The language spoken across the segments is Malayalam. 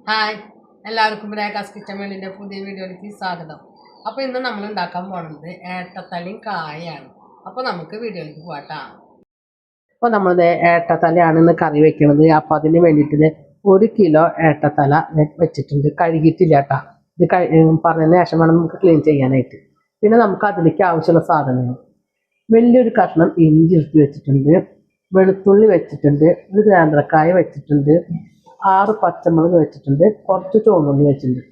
ഹായ് എല്ലാവർക്കും രേഖാസ് കിച്ചൻ വേൾഡിൻ്റെ പുതിയ വീഡിയോയിലേക്ക് സ്വാഗതം. അപ്പോൾ ഇന്ന് നമ്മൾ ഉണ്ടാക്കാൻ പോകുന്നത് ഏട്ടത്തലയും കായാണ്. അപ്പോൾ നമുക്ക് വീഡിയോയിലേക്ക് പോകാം. അപ്പോൾ നമ്മളിത് ഏട്ടത്തലയാണ് ഇന്ന് കറി വെക്കുന്നത്. അപ്പോൾ അതിന് വേണ്ടിയിട്ട് 1 കിലോ ഏട്ടത്തല വെച്ചിട്ടുണ്ട്. കഴുകിയിട്ടില്ല കേട്ടോ. ഇത് പറഞ്ഞതിന് ശേഷം വേണം നമുക്ക് ക്ലീൻ ചെയ്യാനായിട്ട്. പിന്നെ നമുക്ക് അതിലേക്ക് ആവശ്യമുള്ള സാധനങ്ങൾ: വലിയൊരു കഷ്ണം ഇഞ്ചി എടുത്ത് വെച്ചിട്ടുണ്ട്, വെളുത്തുള്ളി വെച്ചിട്ടുണ്ട്, ഒരു നേന്ത്രക്കായ വെച്ചിട്ടുണ്ട്, 6 പച്ചമുളക് വെച്ചിട്ടുണ്ട്, കുറച്ച് ചുവന്നുള്ളി വെച്ചിട്ടുണ്ട്.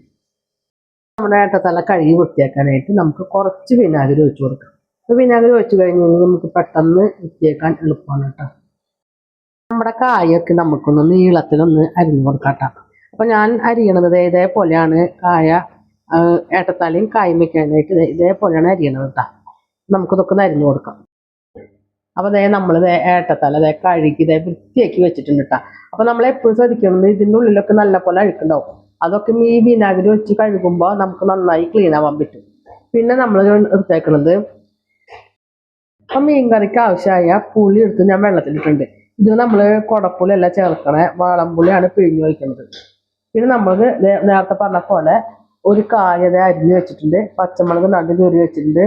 നമ്മുടെ ഏട്ടത്തല കഴുകി വൃത്തിയാക്കാനായിട്ട് നമുക്ക് കുറച്ച് വിനാഗിരി ഒഴിച്ചു കൊടുക്കാം. അപ്പോൾ വിനാഗിരി ഒഴിച്ച് കഴിഞ്ഞ് കഴിഞ്ഞാൽ നമുക്ക് പെട്ടെന്ന് വൃത്തിയാക്കാൻ എളുപ്പമാണ് കേട്ടോ. നമ്മുടെ കായൊക്കെ നമുക്കൊന്ന് നീളത്തിലൊന്ന് അരിഞ്ഞു കൊടുക്കാം കേട്ടോ. അപ്പോൾ ഞാൻ അരിയണത് ഇതേപോലെയാണ്. ഏട്ടത്തലയും കായും വെക്കാനായിട്ട് ഇതേപോലെയാണ് അരിയണത് കേട്ടോ. നമുക്കിതൊക്കെ അരിഞ്ഞു കൊടുക്കാം. അപ്പോൾ നമ്മൾ ഏട്ടത്തല കഴുകി വൃത്തിയാക്കി വെച്ചിട്ടുണ്ട് കേട്ടോ. അപ്പോൾ നമ്മൾ എപ്പോഴും ശ്രദ്ധിക്കുന്നത് ഇതിൻ്റെ ഉള്ളിലൊക്കെ നല്ലപോലെ അഴുക്കുണ്ടാവും. അതൊക്കെ ഈ വിനാഗിരി വെച്ച് കഴുകുമ്പോൾ നമുക്ക് നന്നായി ക്ലീൻ ആവാൻ പറ്റും. പിന്നെ നമ്മൾ എടുത്തേക്കുന്നത് അപ്പം മീൻ കറിക്ക് ആവശ്യമായ പുളി എടുത്ത് ഞാൻ വെള്ളത്തിലിട്ടുണ്ട്. ഇത് നമ്മൾ കുടപ്പുളിയല്ല ചേർക്കണേ, വാളംപുളിയാണ് പിഴിഞ്ഞ് വയ്ക്കുന്നത്. പിന്നെ നമ്മൾ നേരത്തെ പറഞ്ഞ പോലെ ഒരു കായത അരിഞ്ഞ് വെച്ചിട്ടുണ്ട്, പച്ചമുളക് നടുകീറി വെച്ചിട്ടുണ്ട്,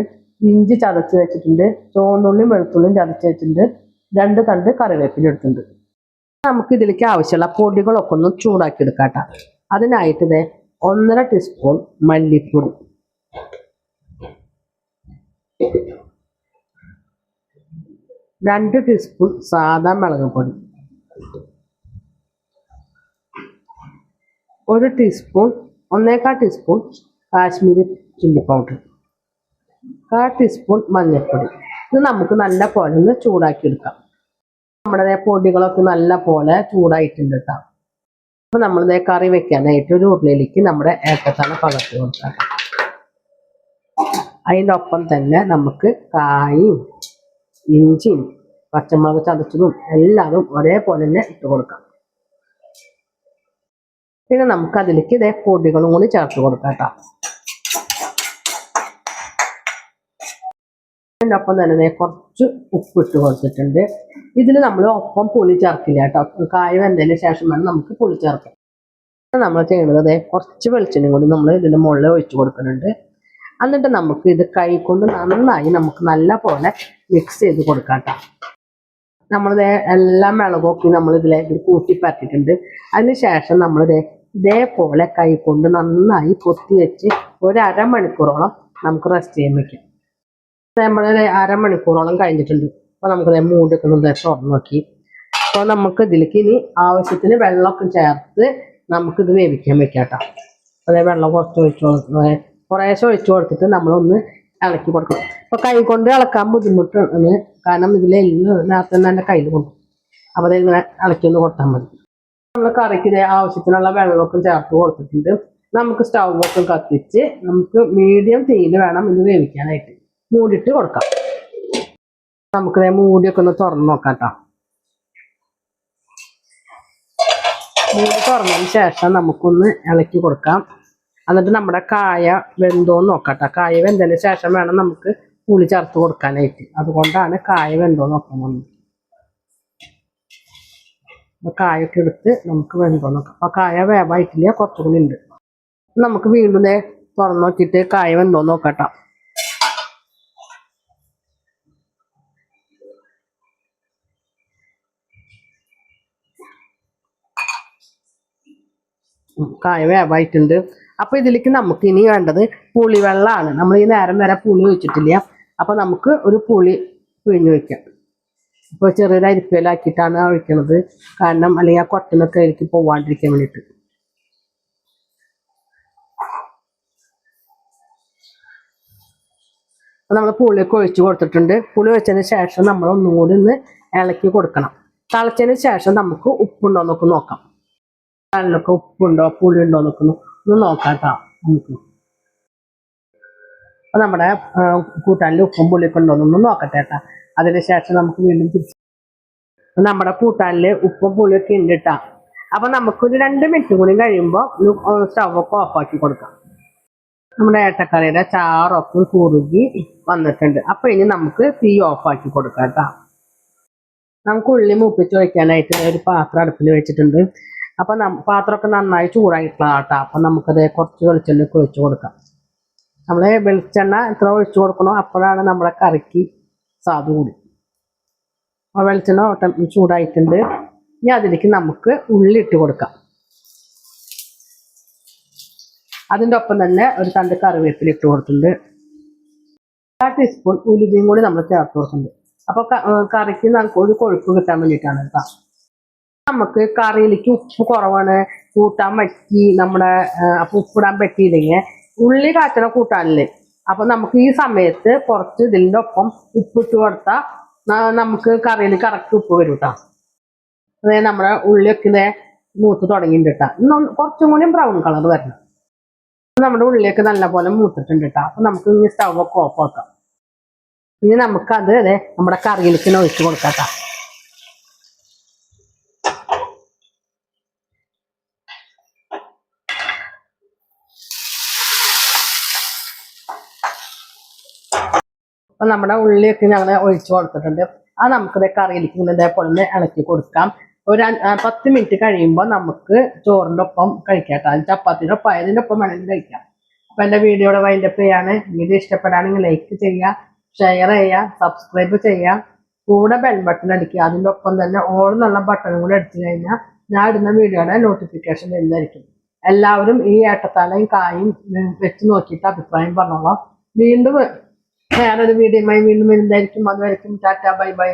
ഇഞ്ചി ചതച്ച് വെച്ചിട്ടുണ്ട്, ചുവന്നുള്ളിയും വെളുത്തുള്ളിയും ചതച്ച് വെച്ചിട്ടുണ്ട്, 2 തണ്ട് കറിവേപ്പില എടുത്തിട്ടുണ്ട്. നമുക്ക് ഇതിലേക്ക് ആവശ്യമുള്ള പൊടികളൊക്കെ ഒന്ന് ചൂടാക്കി എടുക്കാം കേട്ടോ. അതിനായിട്ട് 1.5 ടീസ്പൂൺ മല്ലിപ്പൊടി, 2 ടീസ്പൂൺ സാദാ മുളക് പൊടി, 1 teaspoon 1.25 teaspoon Kashmiri chilli powder, 1/4 teaspoon മഞ്ഞൾപ്പൊടി. ഇത് നമുക്ക് നല്ല പോലെ ഒന്ന് ചൂടാക്കി എടുക്കാം. നമ്മുടെ പൊടികളൊക്കെ നല്ല പോലെ ചൂടായിട്ടുണ്ട് കേട്ടോ. അപ്പോൾ നമ്മളിത് കറി വെക്കാനായിട്ട് ഒരു ഉരുളിയിലേക്ക് നമ്മുടെ ഏട്ടത്തല പകർത്തി കൊടുക്കാം. അതിൻ്റെ ഒപ്പം തന്നെ നമുക്ക് കായും ഇഞ്ചിയും പച്ചമുളക് ചതച്ചതും എല്ലാതും ഒരേപോലെ തന്നെ ഇട്ട് കൊടുക്കാം. പിന്നെ നമുക്ക് അതിലേക്ക് പൊടികളും കൂടി ചേർത്ത് കൊടുക്കാം കേട്ടോ. അതിൻ്റെ ഒപ്പം തന്നെ കുറച്ച് ഉപ്പിട്ട് കൊടുത്തിട്ടുണ്ട്. ഇതിൽ നമ്മൾ ഒപ്പം പുളി ചേർക്കില്ല കേട്ടോ. കായ വെന്തതിന് ശേഷം വേണം നമുക്ക് പുളി ചേർക്കാം. നമ്മൾ ചെയ്യുന്നത് കുറച്ച് വെളിച്ചെണ്ണയും കൂടി നമ്മൾ ഇതിൻ്റെ മുകളിൽ ഒഴിച്ചു കൊടുക്കുന്നുണ്ട്. എന്നിട്ട് നമുക്ക് ഇത് കൈ കൊണ്ട് നന്നായി നമുക്ക് നല്ല പോലെ മിക്സ് ചെയ്ത് കൊടുക്കാം കേട്ടോ. നമ്മളിത് എല്ലാ മുളകൊക്കെ നമ്മൾ ഇതിലേക്ക് കൂട്ടി പറ്റിയിട്ടുണ്ട്. അതിന് ശേഷം നമ്മളിത് ഇതേപോലെ കൈ കൊണ്ട് നന്നായി പൊത്തി വെച്ച് ഒരു അരമണിക്കൂറോളം നമുക്ക് റെസ്റ്റ് ചെയ്യാൻ വയ്ക്കാം. നമ്മൾ അരമണിക്കൂറോളം കഴിഞ്ഞിട്ടുണ്ട്. അപ്പോൾ നമുക്ക് മൂടിയൊക്കെ തുറന്ന് നോക്കി. അപ്പോൾ നമുക്ക് ഇതിലേക്ക് ഇനി ആവശ്യത്തിന് വെള്ളമൊക്കെ ചേർത്ത് നമുക്കിത് വേവിക്കാൻ വെക്കാം കേട്ടോ. അതേ വെള്ളം കുറേശ്ശെ ഒഴിച്ചു കൊടുത്തിട്ട് നമ്മളൊന്ന് ഇളക്കി കൊടുക്കണം. അപ്പോൾ കൈ കൊണ്ട് ഇളക്കാൻ ബുദ്ധിമുട്ടാണ്, കാരണം ഇതിലെല്ലാം തന്നെ എൻ്റെ കയ്യിൽ കൊണ്ടു. അപ്പോൾ അതിങ്ങനെ ഇളക്കി ഒന്ന് കൊടുത്താൽ മതി. നമ്മൾ കറിക്ക് ആവശ്യത്തിനുള്ള വെള്ളമൊക്കെ ചേർത്ത് കൊടുത്തിട്ടുണ്ട്. നമുക്ക് സ്റ്റൗവൊക്കെ കത്തിച്ച് നമുക്ക് മീഡിയം തീയിൽ വേണം ഇത് വേവിക്കാനായിട്ട്. മൂടിയിട്ട് കൊടുക്കാം. നമുക്ക് മൂടിയൊക്കെ ഒന്ന് തുറന്ന് നോക്കാം കേട്ടോ. മൂടി തുറന്നതിന് ശേഷം നമുക്കൊന്ന് ഇളക്കി കൊടുക്കാം. എന്നിട്ട് നമ്മുടെ കായ വെന്തോന്ന് നോക്കാം കേട്ടോ. കായ വെന്തതിന് ശേഷം വേണം നമുക്ക് പുളി ചേർത്ത് കൊടുക്കാനായിട്ട്. അതുകൊണ്ടാണ് കായ വെന്തോന്ന് നോക്കുന്നത്. അപ്പോൾ കായൊക്കെ എടുത്ത് നമുക്ക് വെന്തോ നോക്കാം. അപ്പോൾ കായ വേവായിട്ടില്ല, കുറച്ചുകൂടി ഉണ്ട്. നമുക്ക് വീണ്ടും തുറന്ന് നോക്കിയിട്ട് കായ വെന്തോന്ന് നോക്കാം കേട്ടോ. കായ വേവായിട്ടുണ്ട്. അപ്പോൾ ഇതിലേക്ക് നമുക്ക് ഇനി വേണ്ടത് പുളിവെള്ളമാണ്. നമ്മൾ ഈ നേരം വരെ പുളി ഒഴിച്ചിട്ടില്ല. അപ്പോൾ നമുക്ക് ഒരു പുളി പിഴിഞ്ഞ് വയ്ക്കാം. ഇപ്പോൾ ചെറിയൊരു അരിപ്പയിലാക്കിയിട്ടാണ് ഒഴിക്കുന്നത്, കാരണം അല്ലെങ്കിൽ ആ കൊട്ടനൊക്കെ എനിക്ക് പോവാണ്ടിരിക്കാൻ വേണ്ടിയിട്ട്. അപ്പോൾ നമ്മൾ പുളിയൊക്കെ ഒഴിച്ച് കൊടുത്തിട്ടുണ്ട്. പുളി ഒഴിച്ചതിന് ശേഷം നമ്മൾ ഒന്നും കൂടി ഒന്ന് ഇളക്കി കൊടുക്കണം. തിളച്ചതിന് ശേഷം നമുക്ക് ഉപ്പുണ്ടോ എന്നൊക്കെ നോക്കാം. അതിലൊക്കെ ഉപ്പുണ്ടോ പുളി ഉണ്ടോ എന്നൊക്കെ ഒന്ന് നോക്കാം കേട്ടോ നമുക്ക്. അപ്പോൾ നമ്മുടെ കൂട്ടാനിൽ ഉപ്പും പുളിയൊക്കെ ഉണ്ടോ എന്നൊന്ന് നോക്കട്ടെ കേട്ടോ. അതിന് ശേഷം നമുക്ക് വീണ്ടും തിരിച്ച് നമ്മുടെ കൂട്ടാനിൽ ഉപ്പും പുളിയൊക്കെ ഉണ്ട് കേട്ടോ. അപ്പോൾ നമുക്കൊരു 2 മിനിറ്റ് കൂടി കഴിയുമ്പോൾ സ്റ്റൗവൊക്കെ ഓഫാക്കി കൊടുക്കാം. നമ്മുടെ ഏട്ടക്കറിയുടെ ചാറൊക്കെ കുറുകി വന്നിട്ടുണ്ട്. അപ്പോൾ ഇനി നമുക്ക് തീ ഓഫാക്കി കൊടുക്കാം കേട്ടോ. നമുക്ക് ഉള്ളി മൂപ്പിച്ച് വയ്ക്കാനായിട്ട് ഒരു പാത്രം അടുപ്പിൽ വെച്ചിട്ടുണ്ട്. അപ്പൊ പാത്രമൊക്കെ നന്നായി ചൂടായിട്ടുള്ള കേട്ടോ. അപ്പൊ നമുക്കത് കുറച്ച് വെളിച്ചെണ്ണ ഒഴിച്ചു കൊടുക്കാം. നമ്മള് വെളിച്ചെണ്ണ എത്ര ഒഴിച്ചു കൊടുക്കണോ അപ്പോഴാണ് നമ്മുടെ കറിക്ക് സ്വാദ് കൂടി. ആ വെളിച്ചെണ്ണ ചൂടായിട്ടുണ്ട്. ഇനി അതിലേക്ക് നമുക്ക് ഉള്ളി ഇട്ട് കൊടുക്കാം. അതിൻ്റെ ഒപ്പം തന്നെ ഒരു തണ്ട് കറിവേപ്പില ഇട്ട് കൊടുത്തിട്ടുണ്ട്. 1 ടീസ്പൂൺ ഉലുവയും കൂടി നമ്മൾ ചേർത്ത് കൊടുക്കുന്നുണ്ട്. അപ്പോൾ കറിക്ക് ഒരു കൊഴുപ്പ് കിട്ടാൻ വേണ്ടിയിട്ടാണ് കേട്ടോ. നമുക്ക് കറിയിലേക്ക് ഉപ്പ് കുറവാണ്, കൂട്ടാൻ പറ്റി നമ്മുടെ അപ്പം ഉപ്പിടാൻ പറ്റിയില്ലെങ്കിൽ ഉള്ളി കാച്ചണ കൂട്ടാനില്ലേ, അപ്പം നമുക്ക് ഈ സമയത്ത് കുറച്ച് ഇതിൻ്റെ ഒപ്പം ഉപ്പിട്ട് കൊടുത്താൽ നമുക്ക് കറിയിൽ കറക്റ്റ് ഉപ്പ് വരും കേട്ടോ. അതായത് നമ്മുടെ ഉള്ളിയൊക്കെ മൂത്ത് തുടങ്ങിയിട്ടുണ്ട് കേട്ടോ. കുറച്ചും കൂടി ബ്രൗൺ കളർ വരണം. നമ്മുടെ ഉള്ളിയൊക്കെ നല്ലപോലെ മൂത്തിട്ടുണ്ട് കേട്ടോ. അപ്പം നമുക്ക് ഇനി സ്റ്റവ് ഒക്കെ ഓഫ് ആക്കാം. ഇനി നമുക്കത് നമ്മുടെ കറിയിലേക്ക് ഒഴിച്ച് കൊടുക്കാം കേട്ടോ. അപ്പൊ നമ്മുടെ ഉള്ളിയൊക്കെ ഞങ്ങൾ ഒഴിച്ച് കൊടുത്തിട്ടുണ്ട്. അത് നമുക്കിത് കറിയിലേക്ക് ഇങ്ങനെ ഇതേപോലെ ഇളക്കി കൊടുക്കാം. ഒരു 10 മിനിറ്റ് കഴിയുമ്പോൾ നമുക്ക് ചോറിൻ്റെ ഒപ്പം കഴിക്കാം കേട്ടോ. ചപ്പാത്തിൻ്റെ ഒപ്പം അതിൻ്റെ ഒപ്പം വേണമെങ്കിൽ കഴിക്കാം. അപ്പൊ എൻ്റെ വീഡിയോയുടെ വൈൻഡപ്പ് ചെയ്യാണ്. വീഡിയോ ഇഷ്ടപ്പെടുകയാണെങ്കിൽ ലൈക്ക് ചെയ്യുക, ഷെയർ ചെയ്യുക, സബ്സ്ക്രൈബ് ചെയ്യുക, കൂടെ ബെൽ ബട്ടൺ അടിക്കുക. അതിൻ്റെ ഒപ്പം തന്നെ ഓൾ എന്നുള്ള ബട്ടണും കൂടെ അടിച്ചു കഴിഞ്ഞാൽ ഞാൻ ഇടുന്ന വീഡിയോയുടെ നോട്ടിഫിക്കേഷൻ വരുന്നതായിരിക്കും. എല്ലാവരും ഈ ഏട്ടത്താലയും കായും വെച്ച് നോക്കിയിട്ട് അഭിപ്രായം പറഞ്ഞോളാം. വീണ്ടും വേറൊരു വീഡിയോയുമായി വീണ്ടും വരുന്നതായിരിക്കും. അതുവരെയും ടാറ്റ ബൈ ബൈ.